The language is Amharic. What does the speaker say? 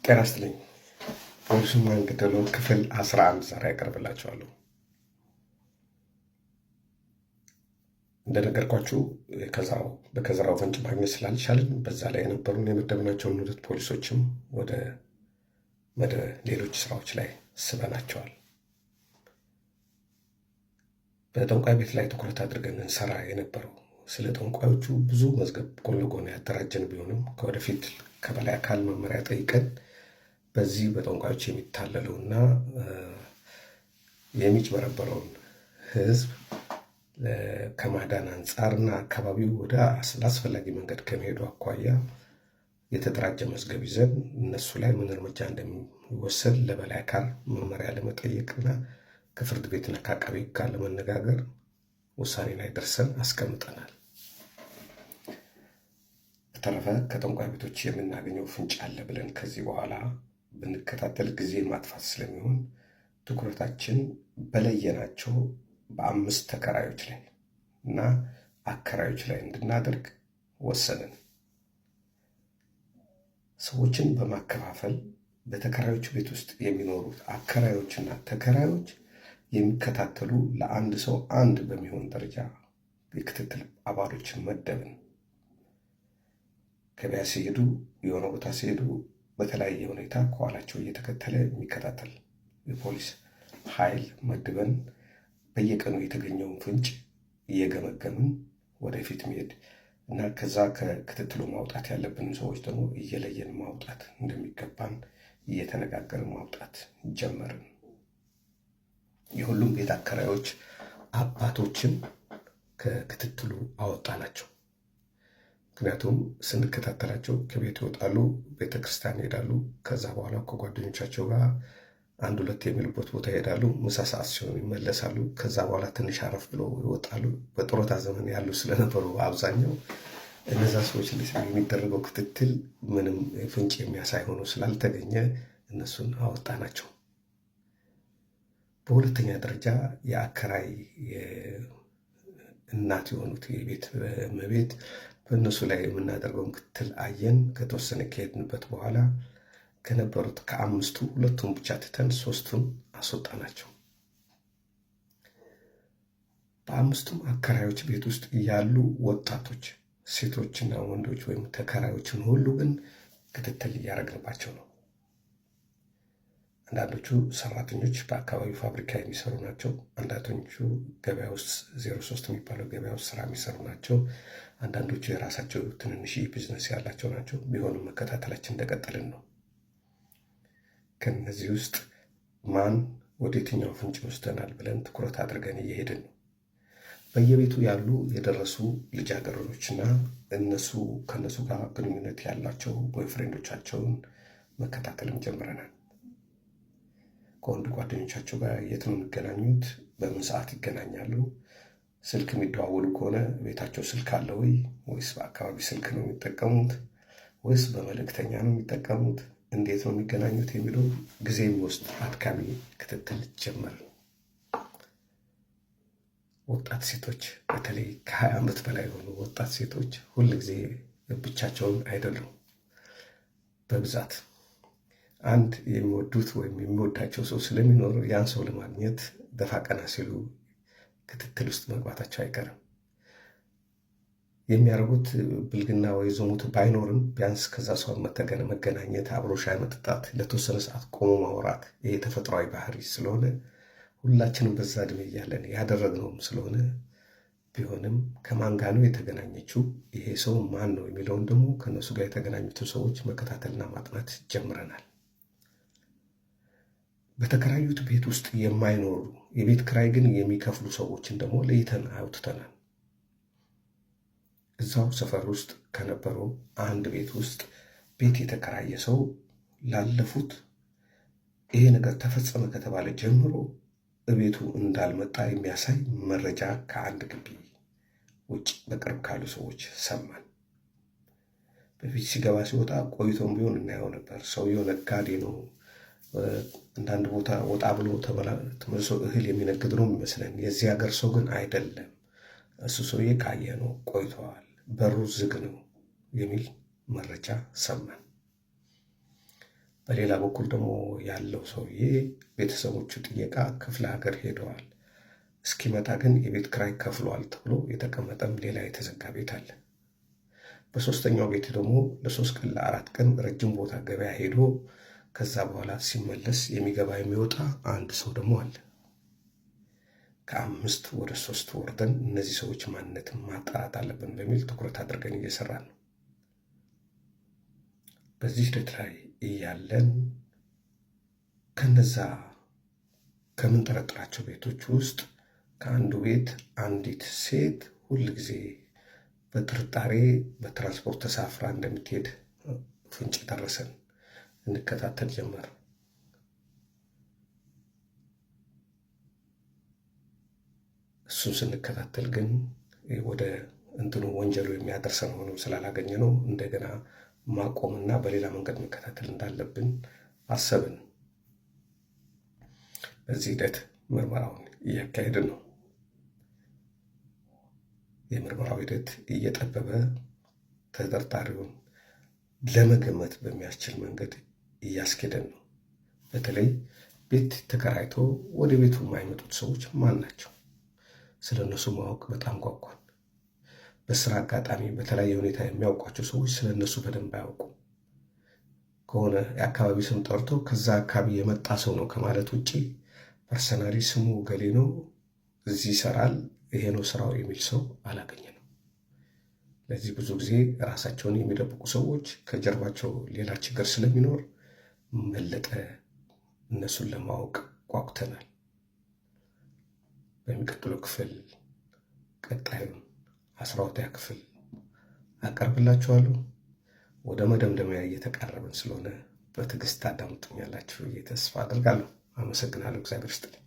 ጤና ይስጥልኝ። ፖሊሱን ማን ገደለው ክፍል 11 ዛሬ ያቀርብላችኋለሁ። እንደነገርኳችሁ በከዘራው ፍንጭ ማግኘት ስላልቻልን በዛ ላይ የነበሩን የመደብናቸውን ሁለት ፖሊሶችም ወደ ሌሎች ስራዎች ላይ ስበናቸዋል። በጠንቋይ ቤት ላይ ትኩረት አድርገን እንሰራ የነበረው ስለ ጠንቋዮቹ ብዙ መዝገብ ጎን ለጎን ያደራጀን ቢሆንም ከወደፊት ከበላይ አካል መመሪያ ጠይቀን በዚህ በጠንቋዮች የሚታለለውና የሚጭበረበረውን ሕዝብ ከማዳን አንጻርና አካባቢው ወደ አስፈላጊ መንገድ ከመሄዱ አኳያ የተደራጀ መዝገብ ይዘን እነሱ ላይ ምን እርምጃ እንደሚወሰድ ለበላይ አካል መመሪያ ለመጠየቅና ከፍርድ ቤትና ከአቃቤ ሕግ ጋር ለመነጋገር ውሳኔ ላይ ደርሰን አስቀምጠናል። በተረፈ ከጠንቋይ ቤቶች የምናገኘው ፍንጭ አለ ብለን ከዚህ በኋላ ብንከታተል ጊዜ ማጥፋት ስለሚሆን ትኩረታችን በለየናቸው በ5 ተከራዮች ላይ እና አከራዮች ላይ እንድናደርግ ወሰንን። ሰዎችን በማከፋፈል በተከራዮች ቤት ውስጥ የሚኖሩት አከራዮችና ተከራዮች የሚከታተሉ ለአንድ ሰው አንድ በሚሆን ደረጃ የክትትል አባሎችን መደብን። ገበያ ሲሄዱ፣ የሆነ ቦታ ሲሄዱ በተለያየ ሁኔታ ከኋላቸው እየተከተለ የሚከታተል የፖሊስ ኃይል መድበን በየቀኑ የተገኘውን ፍንጭ እየገመገምን ወደፊት መሄድ እና ከዛ ከክትትሉ ማውጣት ያለብንን ሰዎች ደግሞ እየለየን ማውጣት እንደሚገባን እየተነጋገርን ማውጣት ጀመርን። የሁሉም ቤት አከራዮች አባቶችን ከክትትሉ አወጣናቸው። ምክንያቱም ስንከታተላቸው ከቤት ይወጣሉ፣ ቤተክርስቲያን ይሄዳሉ። ከዛ በኋላ ከጓደኞቻቸው ጋር 1-2 የሚሉበት ቦታ ይሄዳሉ። ምሳ ሰዓት ሲሆን ይመለሳሉ። ከዛ በኋላ ትንሽ አረፍ ብለው ይወጣሉ። በጡረታ ዘመን ያሉ ስለነበሩ አብዛኛው እነዛ ሰዎች የሚደረገው ክትትል ምንም ፍንጭ የሚያሳይ ሆኖ ስላልተገኘ እነሱን አወጣናቸው። በሁለተኛ ደረጃ የአከራይ እናት የሆኑት የቤት እመቤት በእነሱ ላይ የምናደርገውን ክትትል አየን። ከተወሰነ ከሄድንበት በኋላ ከነበሩት ከ5ቱ 2ቱን ብቻ ትተን 3ቱን አስወጣናቸው። በ5ቱም አከራዮች ቤት ውስጥ ያሉ ወጣቶች ሴቶችና ወንዶች ወይም ተከራዮችን ሁሉ ግን ክትትል እያደረግንባቸው ነው። አንዳንዶቹ ሰራተኞች በአካባቢው ፋብሪካ የሚሰሩ ናቸው። አንዳንዶቹ ገበያ ውስጥ 03 የሚባለው ገበያ ውስጥ ስራ የሚሰሩ ናቸው። አንዳንዶቹ የራሳቸው ትንንሽ ቢዝነስ ያላቸው ናቸው። ቢሆንም መከታተላችን እንደቀጠልን ነው። ከነዚህ ውስጥ ማን ወደ የትኛው ፍንጭ ይወስደናል ብለን ትኩረት አድርገን እየሄድን ነው። በየቤቱ ያሉ የደረሱ ልጃገረዶችና ከነሱ ጋር ግንኙነት ያላቸው ቦይፍሬንዶቻቸውን መከታተልም ጀምረናል። ከወንድ ጓደኞቻቸው ጋር የት ነው የሚገናኙት? በምን ሰዓት ይገናኛሉ? ስልክ የሚደዋወሉ ከሆነ ቤታቸው ስልክ አለ ወይስ በአካባቢ ስልክ ነው የሚጠቀሙት? ወይስ በመልእክተኛ ነው የሚጠቀሙት? እንዴት ነው የሚገናኙት የሚለው ጊዜ የሚወስድ አድካሚ ክትትል ጀመርን። ወጣት ሴቶች በተለይ ከ20 ዓመት በላይ የሆኑ ወጣት ሴቶች ሁል ጊዜ ብቻቸውን አይደሉም። በብዛት አንድ የሚወዱት ወይም የሚወዳቸው ሰው ስለሚኖር ያን ሰው ለማግኘት ደፋ ቀና ሲሉ ክትትል ውስጥ መግባታቸው አይቀርም። የሚያደርጉት ብልግና ወይ ዝሙት ባይኖርም ቢያንስ ከዛ ሰው መገናኘት፣ አብሮ ሻይ መጠጣት፣ ለተወሰነ ሰዓት ቆሞ ማውራት ይሄ ተፈጥሯዊ ባህሪ ስለሆነ ሁላችንም በዛ እድሜ እያለን ያደረግነውም ስለሆነ ቢሆንም ከማን ጋር ነው የተገናኘችው፣ ይሄ ሰው ማን ነው የሚለውን ደግሞ ከነሱ ጋር የተገናኙትን ሰዎች መከታተልና ማጥናት ጀምረናል። በተከራዩት ቤት ውስጥ የማይኖሩ የቤት ክራይ ግን የሚከፍሉ ሰዎችን ደግሞ ለይተን አውጥተናል። እዛው ሰፈር ውስጥ ከነበረው አንድ ቤት ውስጥ ቤት የተከራየ ሰው ላለፉት ይሄ ነገር ተፈጸመ ከተባለ ጀምሮ እቤቱ እንዳልመጣ የሚያሳይ መረጃ ከአንድ ግቢ ውጭ በቅርብ ካሉ ሰዎች ሰማን። በፊት ሲገባ ሲወጣ ቆይቶም ቢሆን እናየው ነበር። ሰውየው ነጋዴ ነው። አንዳንድ ቦታ ወጣ ብሎ ተመልሶ እህል የሚነግድ ነው የሚመስለን። የዚህ ሀገር ሰው ግን አይደለም። እሱ ሰውዬ ካየ ነው ቆይተዋል፣ በሩ ዝግ ነው የሚል መረጃ ሰማን። በሌላ በኩል ደግሞ ያለው ሰውዬ ቤተሰቦቹ ጥየቃ ክፍለ ሀገር ሄደዋል። እስኪመጣ ግን የቤት ክራይ ከፍሏል ተብሎ የተቀመጠም ሌላ የተዘጋ ቤት አለ። በሶስተኛው ቤት ደግሞ ለ3 ቀን ለ4 ቀን ረጅም ቦታ ገበያ ሄዶ ከዛ በኋላ ሲመለስ የሚገባ የሚወጣ አንድ ሰው ደግሞ አለ። ከ5 ወደ 3 ወርደን እነዚህ ሰዎች ማንነትን ማጣራት አለብን በሚል ትኩረት አድርገን እየሰራን ነው። በዚህ ሂደት ላይ እያለን ከነዛ ከምንጠረጥራቸው ቤቶች ውስጥ ከአንዱ ቤት አንዲት ሴት ሁል ጊዜ በጥርጣሬ በትራንስፖርት ተሳፍራ እንደምትሄድ ፍንጭ ደረሰን። እንከታተል ጀመር። እሱን ስንከታተል ግን ወደ ወንጀሉ የሚያደርሰን ሆኖ ስላላገኘ ነው እንደገና ማቆምና በሌላ መንገድ መከታተል እንዳለብን አሰብን። በዚህ ሂደት ምርመራውን እያካሄድን ነው። የምርመራው ሂደት እየጠበበ ተጠርጣሪውን ለመገመት በሚያስችል መንገድ እያስኬደን ነው። በተለይ ቤት ተከራይቶ ወደ ቤቱ የማይመጡት ሰዎች ማን ናቸው? ስለ እነሱ ማወቅ በጣም ጓጓን። በስራ አጋጣሚ በተለያየ ሁኔታ የሚያውቋቸው ሰዎች ስለ እነሱ በደንብ አያውቁም። ከሆነ የአካባቢ ስም ጠርቶ ከዛ አካባቢ የመጣ ሰው ነው ከማለት ውጭ ፐርሰናሊ ስሙ ገሌ ነው፣ እዚህ ይሰራል፣ ይሄ ነው ስራው የሚል ሰው አላገኘንም። ለዚህ ብዙ ጊዜ ራሳቸውን የሚደብቁ ሰዎች ከጀርባቸው ሌላ ችግር ስለሚኖር መለጠ እነሱን ለማወቅ ጓጉተናል። በሚቀጥለው ክፍል ቀጣዩን 12ኛ ክፍል አቀርብላችኋለሁ። ወደ መደምደሚያ እየተቃረብን ስለሆነ በትዕግስት ታዳምጡኛላችሁ ተስፋ አድርጋለሁ። አመሰግናለሁ። እግዚአብሔር ይስጥልኝ።